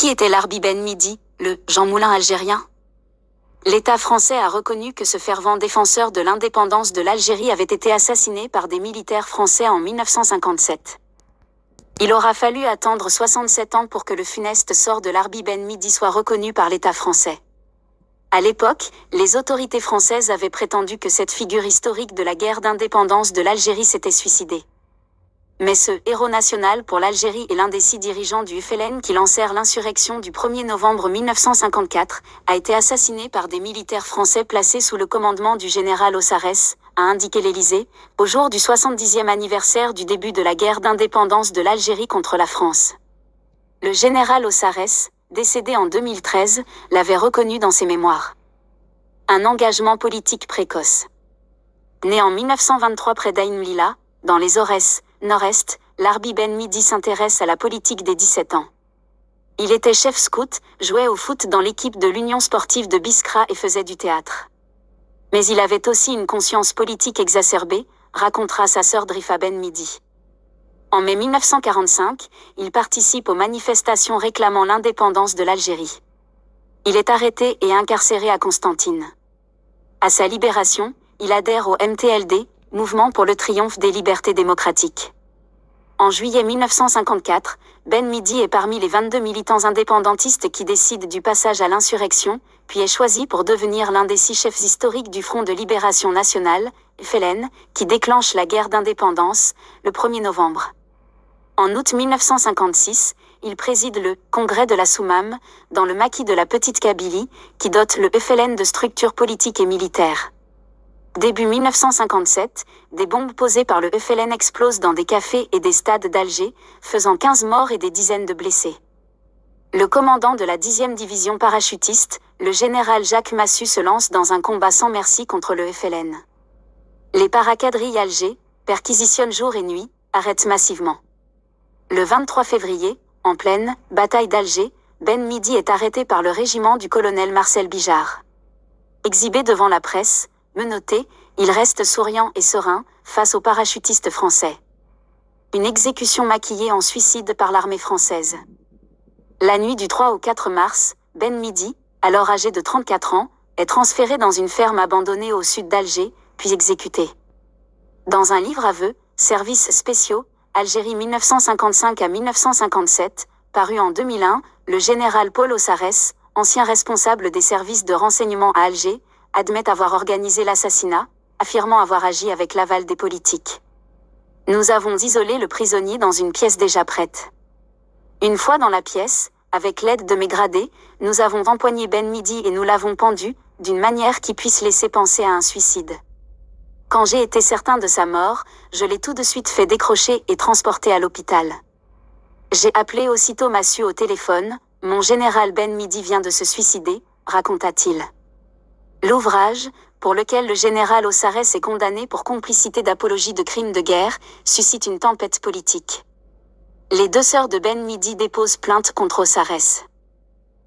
Qui était Larbi Ben Midi, le « Jean Moulin algérien » ? L'État français a reconnu que ce fervent défenseur de l'indépendance de l'Algérie avait été assassiné par des militaires français en 1957. Il aura fallu attendre 67 ans pour que le funeste sort de Larbi Ben Midi soit reconnu par l'État français. À l'époque, les autorités françaises avaient prétendu que cette figure historique de la guerre d'indépendance de l'Algérie s'était suicidée. Mais ce « héros national pour l'Algérie » est l'un des 6 dirigeants du FLN qui lancèrent l'insurrection du 1er novembre 1954, a été assassiné par des militaires français placés sous le commandement du général Ossarès, a indiqué l'Élysée, au jour du 70e anniversaire du début de la guerre d'indépendance de l'Algérie contre la France. Le général Ossarès, décédé en 2013, l'avait reconnu dans ses mémoires. Un engagement politique précoce. Né en 1923 près d'Ain Lila, dans les Aurès, Nord-Est, Larbi Ben Midi s'intéresse à la politique dès 17 ans. Il était chef scout, jouait au foot dans l'équipe de l'Union sportive de Biskra et faisait du théâtre. Mais il avait aussi une conscience politique exacerbée, racontera sa sœur Drifa Ben Midi. En mai 1945, il participe aux manifestations réclamant l'indépendance de l'Algérie. Il est arrêté et incarcéré à Constantine. À sa libération, il adhère au MTLD, Mouvement pour le triomphe des libertés démocratiques. En juillet 1954, Ben Midi est parmi les 22 militants indépendantistes qui décident du passage à l'insurrection, puis est choisi pour devenir l'un des 6 chefs historiques du Front de Libération Nationale, FLN, qui déclenche la guerre d'indépendance, le 1er novembre. En août 1956, il préside le « Congrès de la Soumam » dans le maquis de la Petite Kabylie, qui dote le FLN de structures politiques et militaires. Début 1957, des bombes posées par le FLN explosent dans des cafés et des stades d'Alger, faisant 15 morts et des dizaines de blessés. Le commandant de la 10e division parachutiste, le général Jacques Massu se lance dans un combat sans merci contre le FLN. Les paracadrilles Alger, perquisitionnent jour et nuit, arrêtent massivement. Le 23 février, en pleine bataille d'Alger, Ben Midi est arrêté par le régiment du colonel Marcel Bijard. Exhibé devant la presse, menotté, il reste souriant et serein face aux parachutistes français. Une exécution maquillée en suicide par l'armée française. La nuit du 3 au 4 mars, Ben Midi, alors âgé de 34 ans, est transféré dans une ferme abandonnée au sud d'Alger, puis exécuté. Dans un livre-aveu, Services spéciaux, Algérie 1955 à 1957, paru en 2001, le général Paul Ossarès, ancien responsable des services de renseignement à Alger, admet avoir organisé l'assassinat, affirmant avoir agi avec l'aval des politiques. Nous avons isolé le prisonnier dans une pièce déjà prête. Une fois dans la pièce, avec l'aide de mes gradés, nous avons empoigné Ben Midi et nous l'avons pendu, d'une manière qui puisse laisser penser à un suicide. Quand j'ai été certain de sa mort, je l'ai tout de suite fait décrocher et transporter à l'hôpital. J'ai appelé aussitôt Massu au téléphone, mon général Ben Midi vient de se suicider, raconta-t-il. L'ouvrage, pour lequel le général Ossarès est condamné pour complicité d'apologie de crimes de guerre, suscite une tempête politique. Les 2 sœurs de Ben Midi déposent plainte contre Ossarès.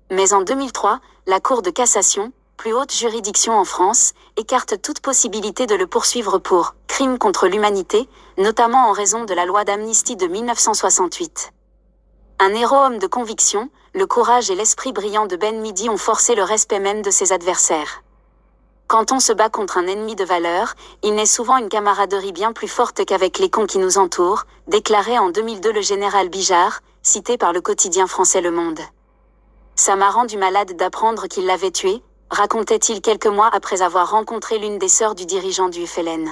Mais en 2003, la Cour de cassation, plus haute juridiction en France, écarte toute possibilité de le poursuivre pour « crimes contre l'humanité », notamment en raison de la loi d'amnistie de 1968. Un héros homme de conviction, le courage et l'esprit brillant de Ben Midi ont forcé le respect même de ses adversaires. Quand on se bat contre un ennemi de valeur, il naît souvent une camaraderie bien plus forte qu'avec les cons qui nous entourent, déclarait en 2002 le général Bijard, cité par le quotidien français Le Monde. Ça m'a rendu malade d'apprendre qu'il l'avait tué, racontait-il quelques mois après avoir rencontré l'une des sœurs du dirigeant du FLN.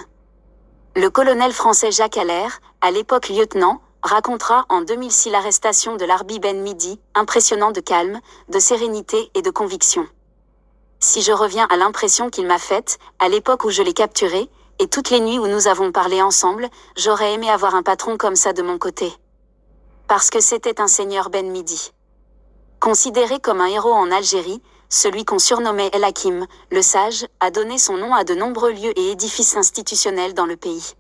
Le colonel français Jacques Allaire, à l'époque lieutenant, racontera en 2006 l'arrestation de Larbi Ben Midi, impressionnant de calme, de sérénité et de conviction. Si je reviens à l'impression qu'il m'a faite, à l'époque où je l'ai capturé, et toutes les nuits où nous avons parlé ensemble, j'aurais aimé avoir un patron comme ça de mon côté. Parce que c'était un seigneur Ben Midi. Considéré comme un héros en Algérie, celui qu'on surnommait El Hakim, le sage, a donné son nom à de nombreux lieux et édifices institutionnels dans le pays.